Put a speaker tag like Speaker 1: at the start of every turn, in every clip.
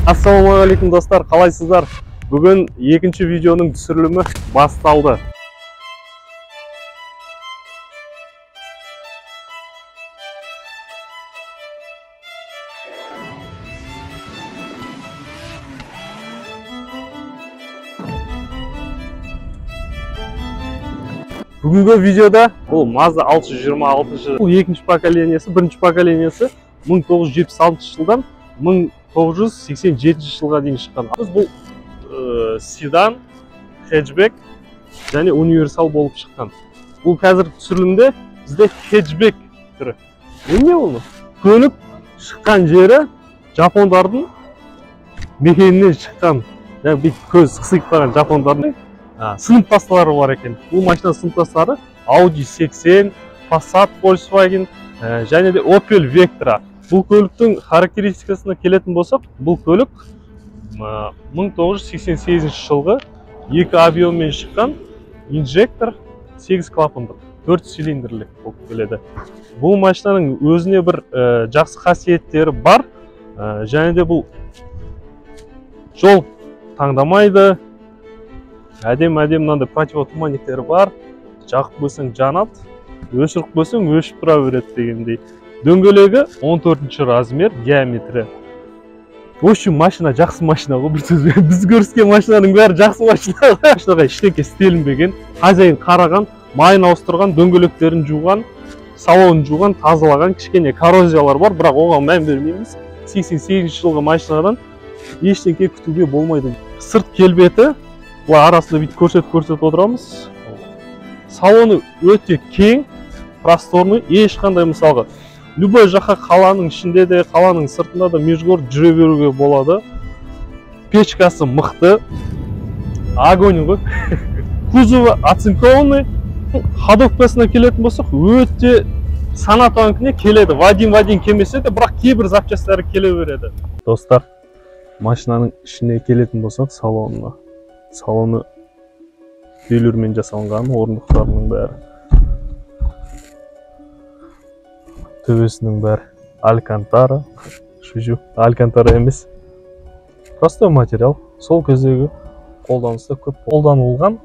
Speaker 1: Ассалаумағалейкум достар, қалайсыздар? Бүгін екінші видеоның түсірілімі басталды. Бүгінгі видеода бұл Mazda 626, бұл екінші поколениясы, бірінші поколениясы 1976 жылдан 1987 жылға дейін шыққан. Бұл седан, хэтчбек және универсал болып шыққан. Бұл қазір түсірілімде бізде хэтчбек түрі. Не оны? Көлік шыққан жері жапондардың мекенінен шыққан. Көз қысып қалған жапондардың сыныптастары бар екен. Бұл машина сыныптастары Audi 80, Passat, Volkswagen және де Opel Vectra. Бұл көліктің характеристикасына келетін болсақ, бұл көлік 1988 жылғы 2 авионмен шыққан инжектор 8 клапандық 4 цилиндрлік болып келеді. Бұл машинаның өзіне бір жақсы қасиеттері бар, және де бұл жол таңдамайды. Әдем-әдем мынандай противотуманниктері бар. Жақып қойсаң жанат, өшіріп қойсаң өшіп тұра береді дегендей. Дөңгелегі 14 размер, диаметрі. В общем, машина жақсы машина ғой, бір сөзбен. Біз көріскен машинаның бәрі жақсы машина. Машинаға ештеңке істелінбеген, хозяин қараған, майын ауыстырған, дөңгелектерін жуған, салонын жуған, тазалаған, кішкене коррозиялар бар, бірақ оған мән бермейміз. 88 жылғы машинадан ештеңке күтуге болмайды. Сырт келбеті бұлай арасында бүйтіп көрсетіп отырамыз. Салоны өте кең, просторный, ешқандай мысалға любой жаққа қаланың ішінде де, қаланың сыртында да межгород жүре беруге болады. Печкасы мықты, огонь ғой. Кузовы оцинкованный. Ходовкасына келетін болсақ, өте санатонкіне келеді. Вадим келмесе де, бірақ кейбір запчастары келе береді. Достар, машинаның ішіне келетін болсақ, салоны велюрмен жасалған, орындықтарының бәрі, төбесінің бәрі алькантара, алькантара емес, простой материал. Сол кездегі қолданыста көп қолданылған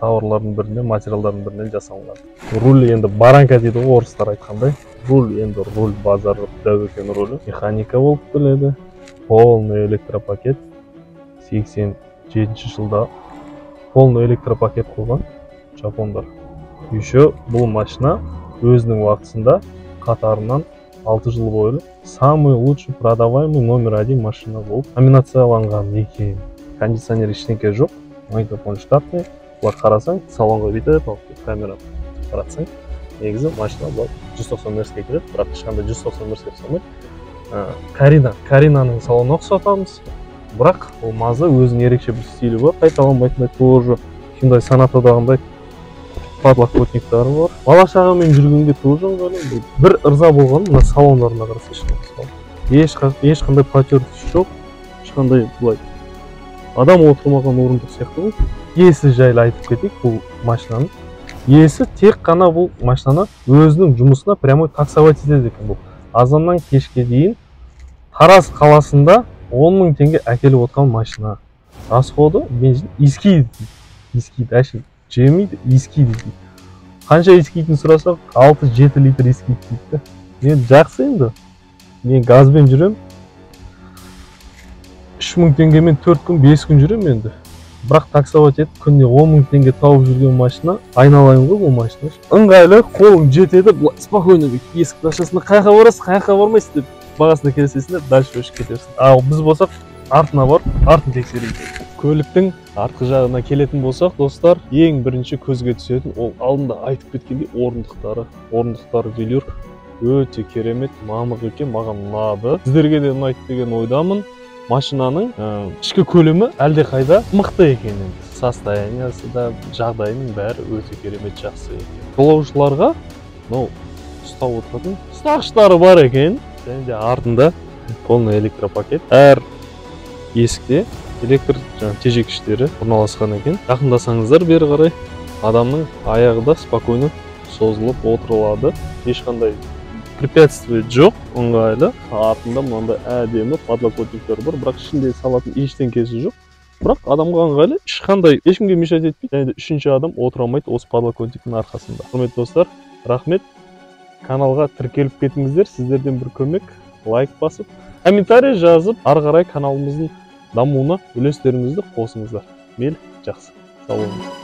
Speaker 1: тауарлардың бірінен, материалдардың бірінен жасалған. Руль енді баранка дейді ғой, орыстар айтқандай. Руль енді руль базар дәуекен рулі. Механика болып келеді. Полный электропакет. 87 жылда полный электропакет қойған жапондар. Еще бұл машина өзінің уақытысында қатарынан 6 жыл бойы самый лучший продаваемый номер 1 машина болып номинацияланған екен. Кондиционер ештеңке жоқ, магнитофон штатный. Бұлар қарасаң, салонға бүйтіп камера қаратсаң, негізі машина бұл 190 мерске келеді, бірақ ешқандай 190 мерске ұқсамайды. Каринаның салонына ұқсатамыз. Бірақ ол Mazda өзінің ерекше бір стилі бар, қайталанбайтындай, тоже сондай Сонатадағындай подлокотниктары бар. Бала-шағамен жүргенде тоже бір ырза болған, мына салондарына қараса ешқандай потертіс жоқ, ешқандай былай адам отырмаған орындық сияқты ғой. Иесі жайлы айтып кетейік, бұл машинаның иесі тек қана бұл машинаны өзінің жұмысына прямой таксовать етеді екен. Бұл азаннан кешке дейін Тараз қаласында 10 000 теңге әкеліп отқан машина. Расходы бензин искиді, әшін жемейді, искиді. Қанша искитін сұрасақ, 6-7 литр искиді дейді. Мен жақсы енді. Мен газбен жүрем. 3000 теңгемен 4 күн, 5 күн жүрем енді. Бірақ таксовать етіп, күнде 10 000 теңге тауып жүрген машина, айналайын ғой бұл машина. Ыңғайлы, қолың жетеді, спокойно есік ашасында қайқа барасыз, қайқа бармайсыз деп бағасына келесесіңдер, дальше өшіп кетерсің. Ал біз болсақ, артына барып, артын тексерейік. Көліктің артқы жағына келетін болсақ, достар, ең бірінші көзге түсетін, ол алдында айтып кеткендей орындықтары велюр өте керемет, мамық екен, маған ұнады. Сіздерге де ұнайды деген ойдамын. Машинаның ішкі көлемі әлде қайда мықты екен. Состояниясы да, жағдайының бәрі өте керемет, жақсы екен. Жолаушыларға ұстап отыратын ұстағыштары бар екен. Және де артында полный электропакет. Әр есікте электр тежегіштері орналасқан екен. Жақындасаңыздар бері қарай адамның аяғы да спокойно созылып отырылады. Ешқандай препятствие жоқ, ыңғайлы. Артында мынандай әдемі подлокотниктер бар, бірақ ішінде салатын ештеңкесі жоқ. Бірақ адамға ыңғайлы, ешқандай ешкімге мешать етпейді. Және де үшінші адам отыра алмайды осы подлокотниктің арқасында. Құрметті достар, рахмет. Каналға тіркеліп кетіңіздер. Сіздерден бір көмек, лайк басып, комментарий жазып, ары қарай каналымыздың дамуына үлестеріңізді қосыңыздар. Мейлі, жақсы. Сау болыңыздар.